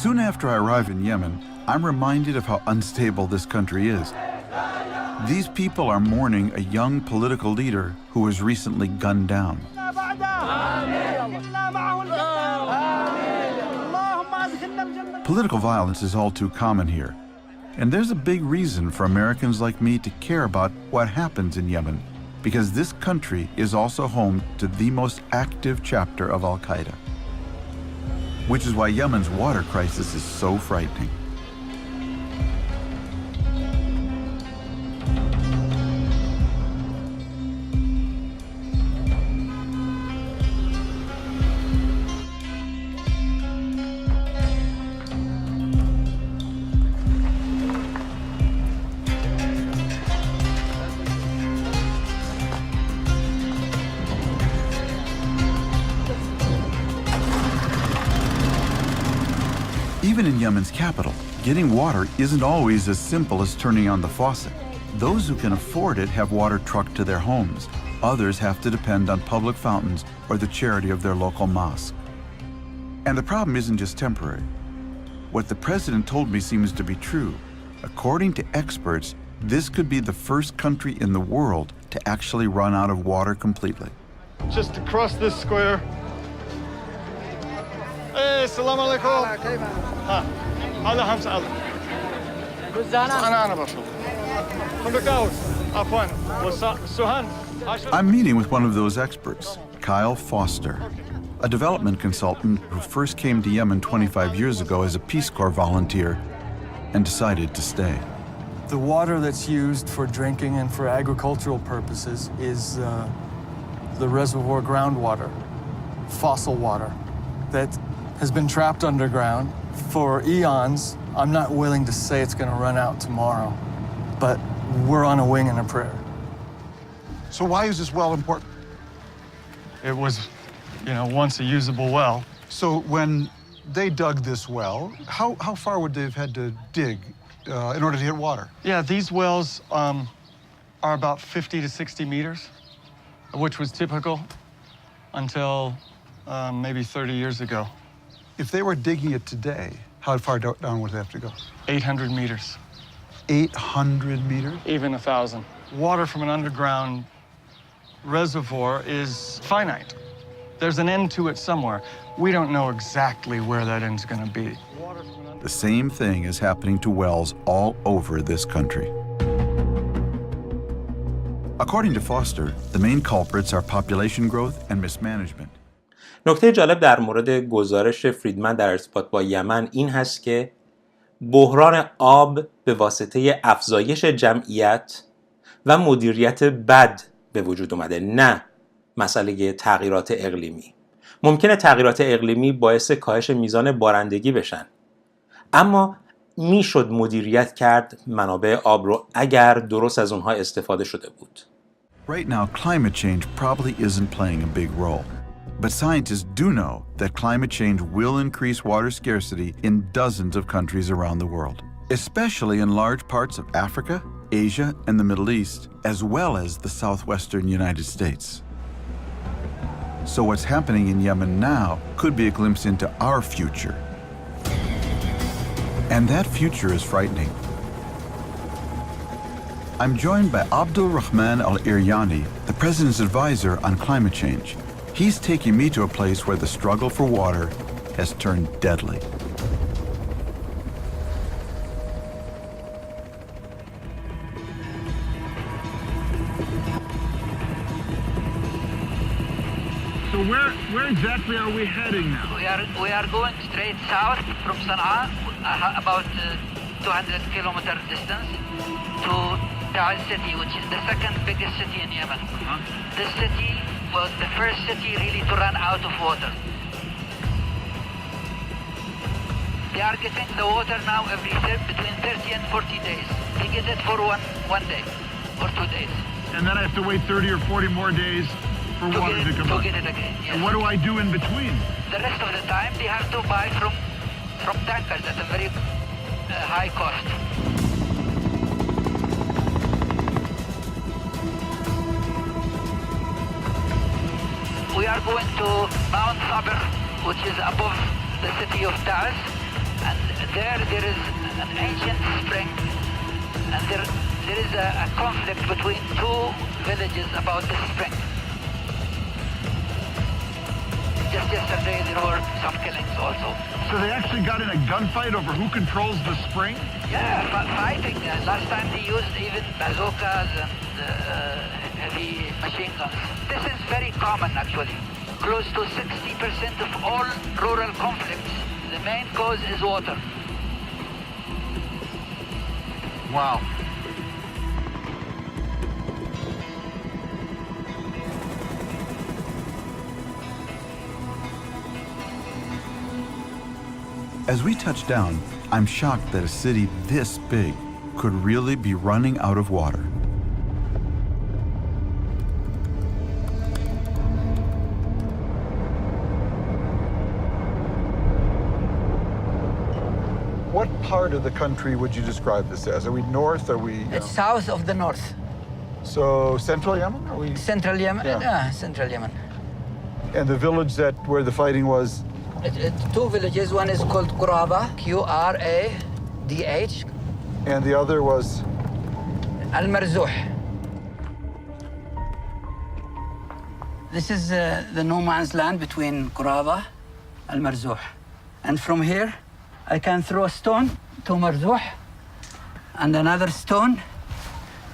Soon after I arrive in Yemen, I'm reminded of how unstable this country is. These people are mourning a young political leader who was recently gunned down. Political violence is all too common here, and there's a big reason for Americans like me to care about what happens in Yemen, because this country is also home to the most active chapter of Al-Qaeda, which is why Yemen's water crisis is so frightening. Even in Yemen's capital, getting water isn't always as simple as turning on the faucet. Those who can afford it have water trucked to their homes. Others have to depend on public fountains or the charity of their local mosque. And the problem isn't just temporary. What the president told me seems to be true. According to experts, this could be the first country in the world to actually run out of water completely. Just across this square. Hey, salam alaikum. Ha. هذا خمس ألف. أنا بشوف. I'm meeting with one of those experts, Kyle Foster, a development consultant who first came to Yemen 25 years ago as a Peace Corps volunteer and decided to stay. The water that's used for drinking and for agricultural purposes is the reservoir groundwater, fossil water, that has been trapped underground for eons. I'm not willing to say it's going to run out tomorrow, but we're on a wing and a prayer. So why is this well important? It was, once a usable well. So when they dug this well, how far would they have had to dig in order to get water? Yeah, these wells are about 50 to 60 meters, which was typical until maybe 30 years ago. If they were digging it today, how far down would they have to go? 800 meters. 800 meters? Even 1,000. Water from an underground reservoir is finite. There's an end to it somewhere. We don't know exactly where that end's going to be. The same thing is happening to wells all over this country. According to Foster, the main culprits are population growth and mismanagement. نکته جالب در مورد گزارش فریدمن در ارتباط با یمن این هست که بحران آب به واسطه افزایش جمعیت و مدیریت بد به وجود اومده، نه مسئله تغییرات اقلیمی. ممکنه تغییرات اقلیمی باعث کاهش میزان بارندگی بشن، اما میشد مدیریت کرد منابع آب رو اگر درست از اونها استفاده شده بود. Right now, climate change probably isn't playing a big role. But scientists do know that climate change will increase water scarcity in dozens of countries around the world, especially in large parts of Africa, Asia, and the Middle East, as well as the southwestern United States. So what's happening in Yemen now could be a glimpse into our future. And that future is frightening. I'm joined by Abdul Rahman Al-Iryani, the president's advisor on climate change. He's taking me to a place where the struggle for water has turned deadly. So where exactly are we heading now? We are going straight south from Sana'a, about 200 kilometer distance, to Ta'al city, which is the second biggest city in Yemen. This city was the first city really to run out of water. They are getting the water now between 30 and 40 days. They get it for one day or 2 days. And then I have to wait 30 or 40 more days for water to come out. To get it again, yes. And what do I do in between? The rest of the time they have to buy from tankers at a very high cost. We are going to Mount Sabr, which is above the city of Ta'al. And there is an ancient spring, and there is a conflict between two villages about the spring. Just yesterday there were some killings also. So they actually got in a gunfight over who controls the spring? Yeah, fighting. Last time they used even bazookas and heavy machine guns. This is very common actually. Close to 60% of all rural conflicts, the main cause is water. Wow. As we touch down, I'm shocked that a city this big could really be running out of water. What part of the country would you describe this as? Are we north? Are we? It's south of the north. So central Yemen? Are we? Central Yemen? Yeah. Central Yemen. And the village where the fighting was? Two villages. One is called Quraba, Qradh, And the other was? Al-Marzouh. This is the no man's land between Quraba and Marzouh. And from here, I can throw a stone to Marzouh and another stone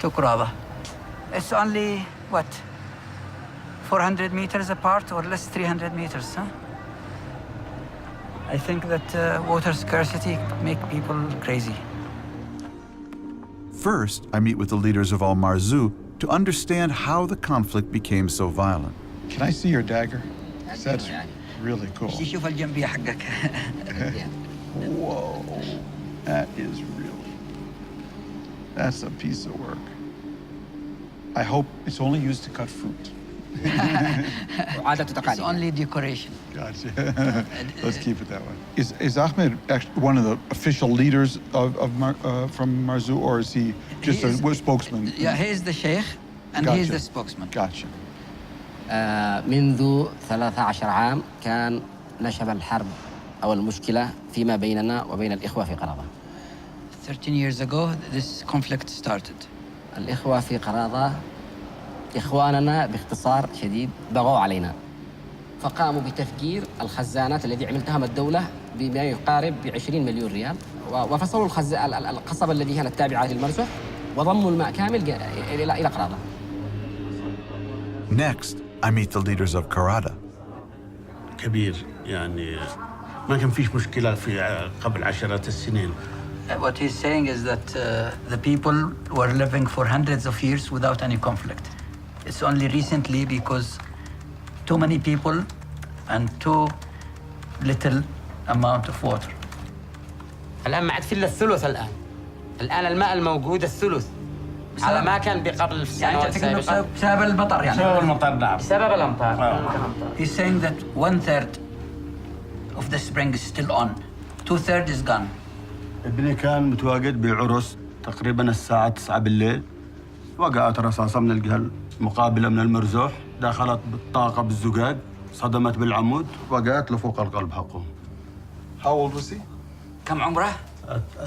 to Quraba. It's only, what, 400 meters apart or less, 300 meters, huh? I think that water scarcity make people crazy. First, I meet with the leaders of Al Marzouh to understand how the conflict became so violent. Can I see your dagger? That's really cool. شوف الجنبية حقك. Whoa, that is really, that's a piece of work. I hope it's only used to cut fruit. It's only decoration. Gotcha. Let's keep it that way. Is Ahmed actually one of the official leaders from Marzouh, or is he just a spokesman? Yeah, he is the sheikh and Gotcha. he is the spokesman. Gotcha. منذ 13 عام كان نشب الحرب أو المشكلة فيما بيننا وبين الإخوة في قرابة. 13 years ago, this conflict started. الإخوة في قرابة إخواننا باختصار شديد بغوا علينا، فقاموا بتفجير الخزانات التي عملتها الدولة بما يقارب ب20 مليون ريال، وفصلوا القصبة التي كانت تابعة للمرزح وضموا الماء كامل إلى قرابة. Next, I meet the leaders of Karada. كبير يعني ما كان فيش مشكلة في قبل عشرات السنين. What he's saying is that the people were living for hundreds of years without any conflict. It's only recently because too many people and too little amount of water. الآن ما عاد في إلا الثلث الآن الماء الموجود الثلث على ما كان بقبل السنوات السابقة. بسبب المطر يعني. بسبب المطر نعم. بسبب الأمطار. He's saying that 1/3 of the spring is still on. 2/3 is gone. ابني كان متواجد بعرس تقريبا الساعة 9 بالليل، وقعت رصاصة من الجهة المقابلة من المرزوح، دخلت بالطاقة بالزجاج، صدمت بالعمود، وقعت له فوق القلب حقه. How old was he? كم عمره؟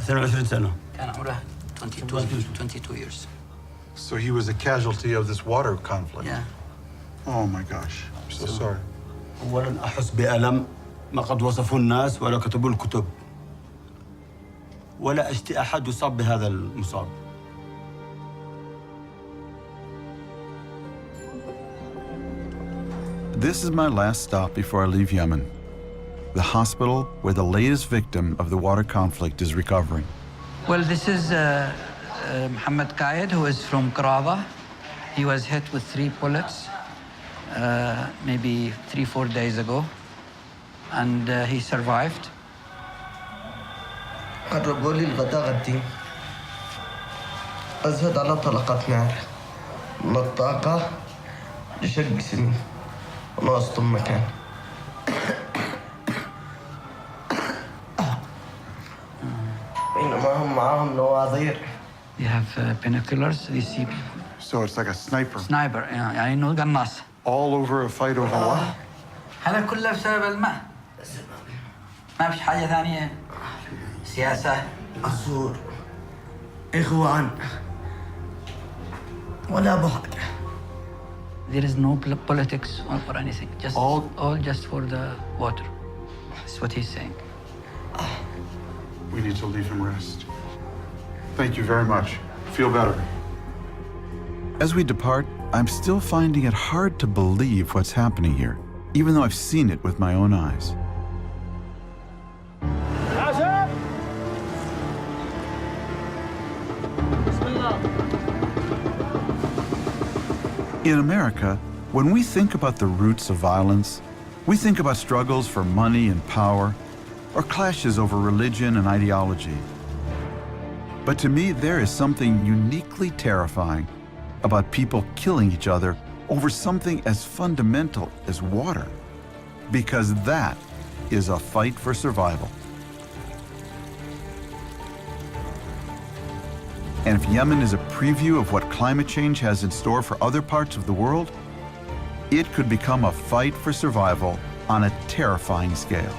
22 سنة. كان عمره 22 years. So he was a casualty of this water conflict. Yeah. Oh my gosh, I'm so sorry. أولاً أحس بألم ما قد وصفه الناس ولا كتبوا الكتب. ولا أشتي أحد يصاب بهذا المصاب. This is my last stop before I leave Yemen, the hospital where the latest victim of the water conflict is recovering. Well, this is Mohammed Qaid, who is from Karaba. He was hit with 3 bullets maybe 3-4 days ago, and he survived. قربوا لي الغداء غدي. أزهد على طلقة نار من الطاقة لشق جسمي وناقص مكان. بينما هم معاهم نواظير. They have binoculars. They see people. So it's like a sniper. Sniper, يعني إنه قناص. All over a fight over what? هذا كله بسبب الماء. ما فيش حاجة ثانية. سياسة السور إخوان ولا بعد. There is no politics or anything. Just all just for the water. That's what he's saying. We need to leave him rest. Thank you very much. Feel better. As we depart, I'm still finding it hard to believe what's happening here, even though I've seen it with my own eyes. In America, when we think about the roots of violence, we think about struggles for money and power, or clashes over religion and ideology. But to me, there is something uniquely terrifying about people killing each other over something as fundamental as water, because that is a fight for survival. And if Yemen is a preview of what climate change has in store for other parts of the world, it could become a fight for survival on a terrifying scale.